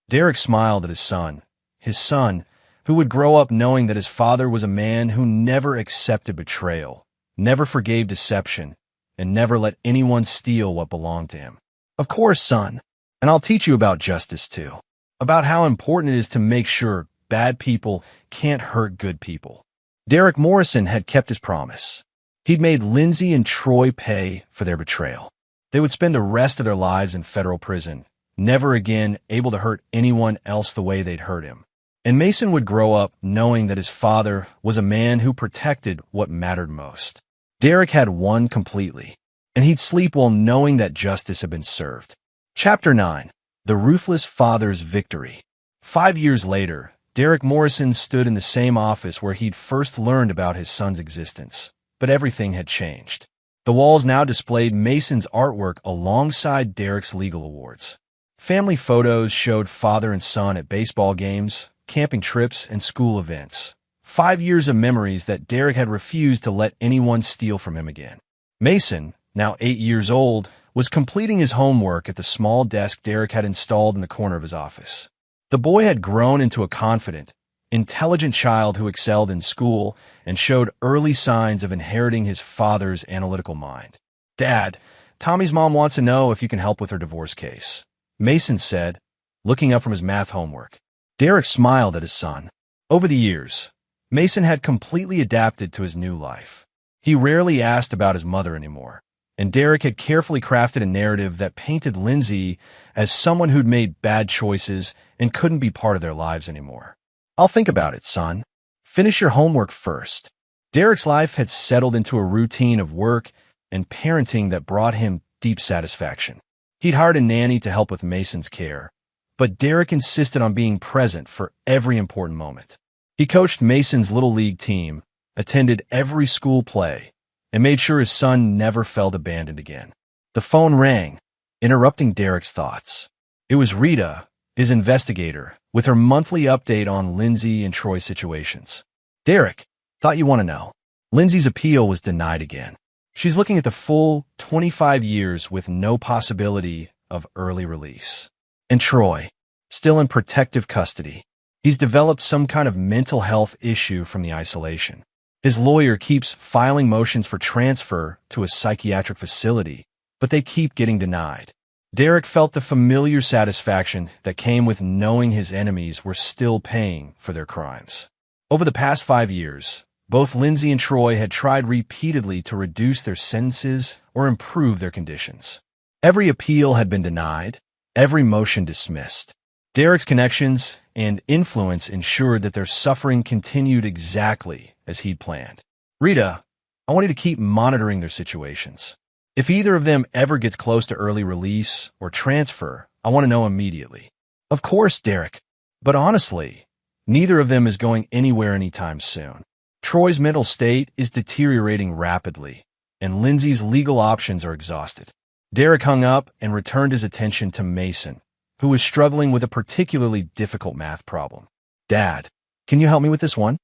Derek smiled at his son, who would grow up knowing that his father was a man who never accepted betrayal, never forgave deception, and never let anyone steal what belonged to him. Of course, son. And I'll teach you about justice too. About how important it is to make sure bad people can't hurt good people. Derek Morrison had kept his promise. He'd made Lindsay and Troy pay for their betrayal. They would spend the rest of their lives in federal prison, never again able to hurt anyone else the way they'd hurt him. And Mason would grow up knowing that his father was a man who protected what mattered most. Derek had won completely, and he'd sleep while knowing that justice had been served. Chapter 9. The Ruthless Father's Victory. 5 years later, Derek Morrison stood in the same office where he'd first learned about his son's existence. But everything had changed. The walls now displayed Mason's artwork alongside Derek's legal awards. Family photos showed father and son at baseball games, camping trips, and school events. 5 years of memories that Derek had refused to let anyone steal from him again. Mason, now 8 years old, was completing his homework at the small desk Derek had installed in the corner of his office. The boy had grown into a confident, intelligent child who excelled in school and showed early signs of inheriting his father's analytical mind. Dad, Tommy's mom wants to know if you can help with her divorce case, Mason said, looking up from his math homework. Derek smiled at his son. Over the years, Mason had completely adapted to his new life. He rarely asked about his mother anymore, and Derek had carefully crafted a narrative that painted Lindsay as someone who'd made bad choices and couldn't be part of their lives anymore. I'll think about it, son. Finish your homework first. Derek's life had settled into a routine of work and parenting that brought him deep satisfaction. He'd hired a nanny to help with Mason's care, but Derek insisted on being present for every important moment. He coached Mason's Little League team, attended every school play, and made sure his son never felt abandoned again. The phone rang, interrupting Derek's thoughts. It was Rita, his investigator, with her monthly update on Lindsay and Troy's situations. Derek, thought you want to know. Lindsay's appeal was denied again. She's looking at the full 25 years with no possibility of early release. And Troy, still in protective custody. He's developed some kind of mental health issue from the isolation. His lawyer keeps filing motions for transfer to a psychiatric facility, but they keep getting denied. Derek felt the familiar satisfaction that came with knowing his enemies were still paying for their crimes. Over the past 5 years, both Lindsay and Troy had tried repeatedly to reduce their sentences or improve their conditions. Every appeal had been denied, every motion dismissed. Derek's connections and influence ensured that their suffering continued exactly as he'd planned. Rita, I want you to keep monitoring their situations. If either of them ever gets close to early release or transfer, I want to know immediately. Of course, Derek. But honestly, neither of them is going anywhere anytime soon. Troy's mental state is deteriorating rapidly, and Lindsay's legal options are exhausted. Derek hung up and returned his attention to Mason, who was struggling with a particularly difficult math problem. Dad, can you help me with this one?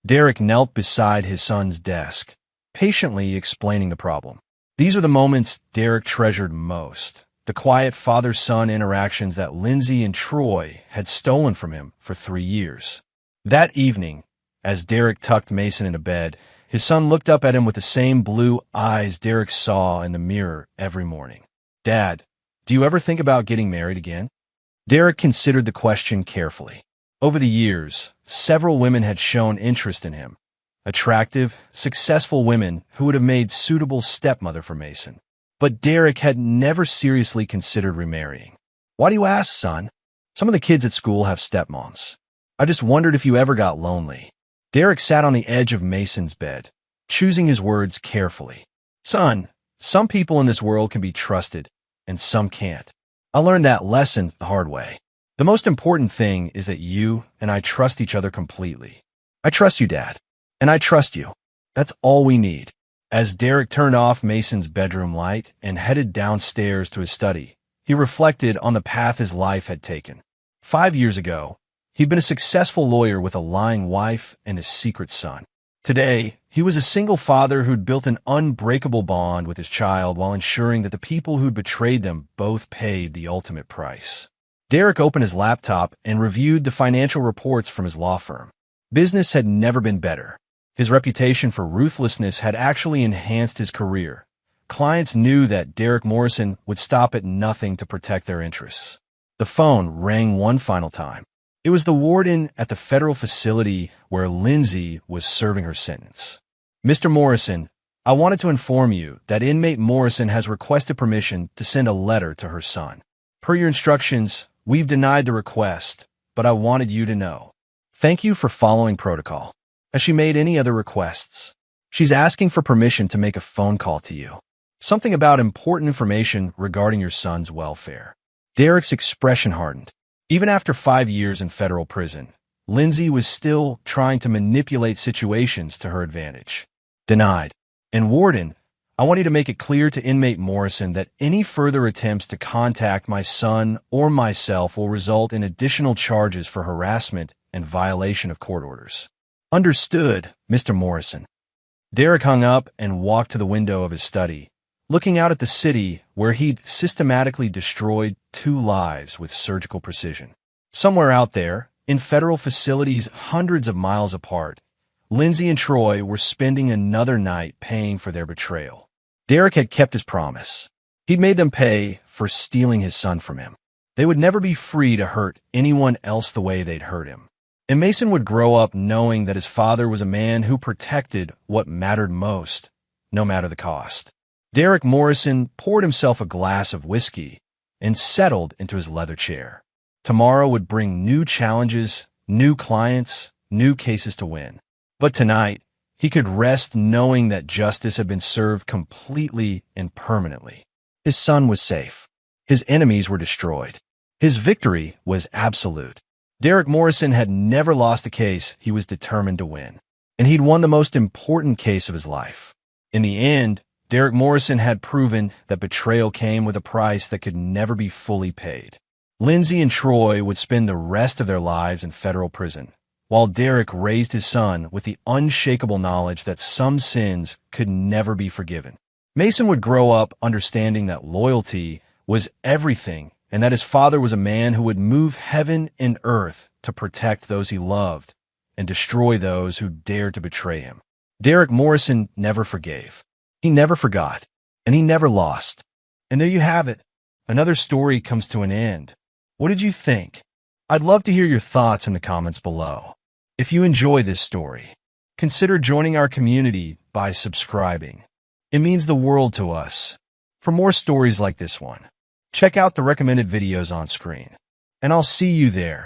Derek knelt beside his son's desk, patiently explaining the problem. These are the moments Derek treasured most, the quiet father-son interactions that Lindsay and Troy had stolen from him for 3 years. That evening, as Derek tucked Mason into bed, his son looked up at him with the same blue eyes Derek saw in the mirror every morning. "Dad, do you ever think about getting married again?" Derek considered the question carefully. Over the years, several women had shown interest in him. Attractive, successful women who would have made suitable stepmother for Mason. But Derek had never seriously considered remarrying. "Why do you ask, son?" "Some of the kids at school have stepmoms. I just wondered if you ever got lonely." Derek sat on the edge of Mason's bed, choosing his words carefully. "Son, some people in this world can be trusted, and some can't. I learned that lesson the hard way. The most important thing is that you and I trust each other completely. I trust you, Dad. And I trust you. That's all we need." As Derek turned off Mason's bedroom light and headed downstairs to his study, he reflected on the path his life had taken. 5 years ago, he'd been a successful lawyer with a lying wife and a secret son. Today, he was a single father who'd built an unbreakable bond with his child while ensuring that the people who'd betrayed them both paid the ultimate price. Derek opened his laptop and reviewed the financial reports from his law firm. Business had never been better. His reputation for ruthlessness had actually enhanced his career. Clients knew that Derek Morrison would stop at nothing to protect their interests. The phone rang one final time. It was the warden at the federal facility where Lindsay was serving her sentence. "Mr. Morrison, I wanted to inform you that inmate Morrison has requested permission to send a letter to her son. Per your instructions, we've denied the request, but I wanted you to know. Thank you for following protocol. Has she made any other requests? She's asking for permission to make a phone call to you. Something about important information regarding your son's welfare." Derek's expression hardened. Even after 5 years in federal prison, Lindsay was still trying to manipulate situations to her advantage. "Denied. And warden, I want you to make it clear to inmate Morrison that any further attempts to contact my son or myself will result in additional charges for harassment and violation of court orders." "Understood, Mr. Morrison." Derek hung up and walked to the window of his study, looking out at the city where he'd systematically destroyed 2 lives with surgical precision. Somewhere out there, in federal facilities hundreds of miles apart, Lindsay and Troy were spending another night paying for their betrayal. Derek had kept his promise. He'd made them pay for stealing his son from him. They would never be free to hurt anyone else the way they'd hurt him. And Mason would grow up knowing that his father was a man who protected what mattered most, no matter the cost. Derek Morrison poured himself a glass of whiskey and settled into his leather chair. Tomorrow would bring new challenges, new clients, new cases to win. But tonight, he could rest knowing that justice had been served completely and permanently. His son was safe. His enemies were destroyed. His victory was absolute. Derek Morrison had never lost a case he was determined to win, and he'd won the most important case of his life. In the end, Derek Morrison had proven that betrayal came with a price that could never be fully paid. Lindsay and Troy would spend the rest of their lives in federal prison, while Derek raised his son with the unshakable knowledge that some sins could never be forgiven. Mason would grow up understanding that loyalty was everything and that his father was a man who would move heaven and earth to protect those he loved and destroy those who dared to betray him. Derek Morrison never forgave. He never forgot, and he never lost. And there you have it. Another story comes to an end. What did you think? I'd love to hear your thoughts in the comments below. If you enjoy this story, consider joining our community by subscribing. It means the world to us. For more stories like this one, check out the recommended videos on screen, and I'll see you there.